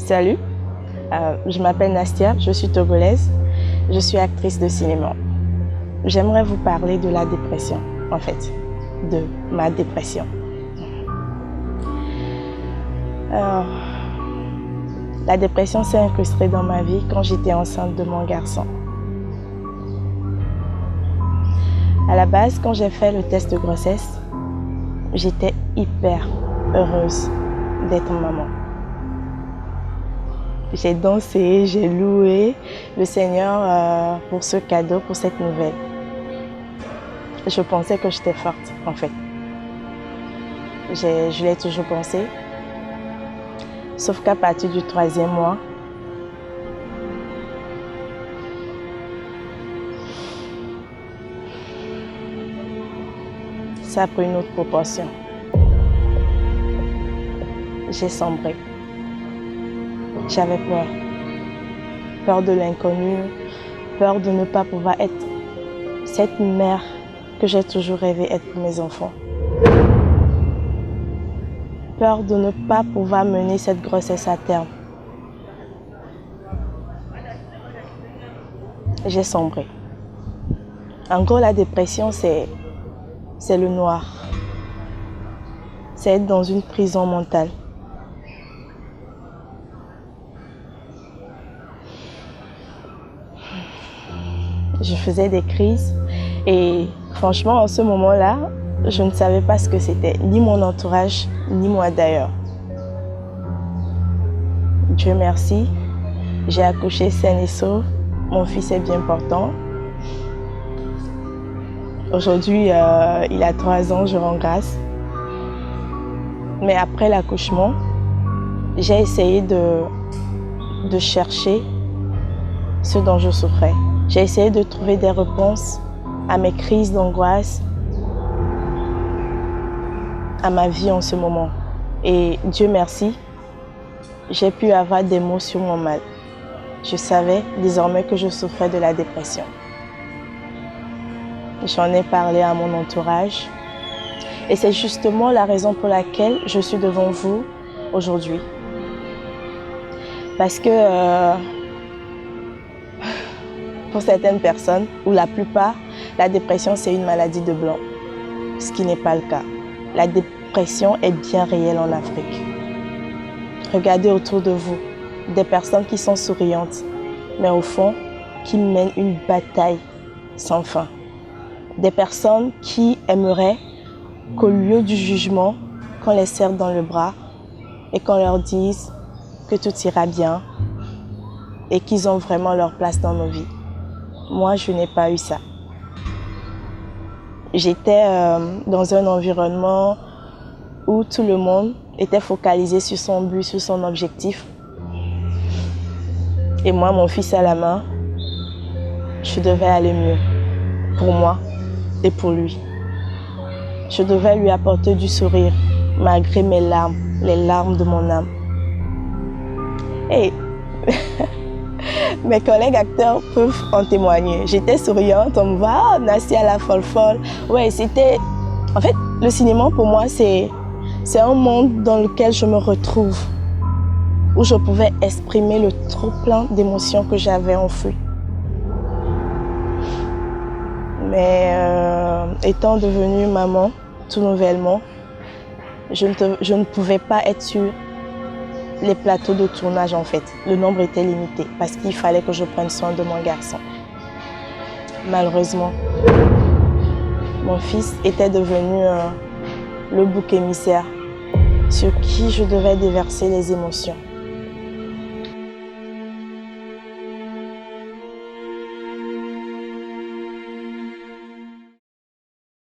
Salut, je m'appelle Nastia, je suis togolaise, je suis actrice de cinéma. J'aimerais vous parler de la dépression, en fait, de ma dépression. La dépression s'est incrustée dans ma vie quand j'étais enceinte de mon garçon. À la base, quand j'ai fait le test de grossesse, j'étais hyper heureuse d'être maman. J'ai dansé, j'ai loué le Seigneur pour ce cadeau, pour cette nouvelle. Je pensais que j'étais forte, en fait. Je l'ai toujours pensé. Sauf qu'à partir du 3e mois, ça a pris une autre proportion. J'ai sombré. J'avais peur. Peur de l'inconnu, peur de ne pas pouvoir être cette mère que j'ai toujours rêvé être pour mes enfants. Peur de ne pas pouvoir mener cette grossesse à terme. J'ai sombré. En gros, la dépression, c'est le noir. C'est être dans une prison mentale. Je faisais des crises et franchement, en ce moment-là, je ne savais pas ce que c'était, ni mon entourage, ni moi d'ailleurs. Dieu merci, j'ai accouché saine et sauve, mon fils est bien portant. Aujourd'hui, il a 3 ans, je rends grâce. Mais après l'accouchement, j'ai essayé de chercher ce dont je souffrais. J'ai essayé de trouver des réponses à mes crises d'angoisse, à ma vie en ce moment. Et Dieu merci, j'ai pu avoir des mots sur mon mal. Je savais désormais que je souffrais de la dépression. J'en ai parlé à mon entourage. Et c'est justement la raison pour laquelle je suis devant vous aujourd'hui. Parce que pour certaines personnes, ou la plupart, la dépression c'est une maladie de blanc. Ce qui n'est pas le cas. La dépression est bien réelle en Afrique. Regardez autour de vous, des personnes qui sont souriantes, mais au fond, qui mènent une bataille sans fin. Des personnes qui aimeraient qu'au lieu du jugement, qu'on les serre dans le bras et qu'on leur dise que tout ira bien et qu'ils ont vraiment leur place dans nos vies. Moi, je n'ai pas eu ça. J'étais dans un environnement où tout le monde était focalisé sur son but, sur son objectif. Et moi, mon fils à la main, je devais aller mieux pour moi et pour lui. Je devais lui apporter du sourire, malgré mes larmes, les larmes de mon âme. Et mes collègues acteurs peuvent en témoigner. J'étais souriante, on me voit, Nastia la folle. Ouais, c'était... En fait, le cinéma pour moi, c'est un monde dans lequel je me retrouve, où je pouvais exprimer le trop-plein d'émotions que j'avais enfouies. Mais étant devenue maman, tout nouvellement, je ne pouvais pas être sur les plateaux de tournage en fait. Le nombre était limité parce qu'il fallait que je prenne soin de mon garçon. Malheureusement, mon fils était devenu le bouc émissaire sur qui je devais déverser les émotions.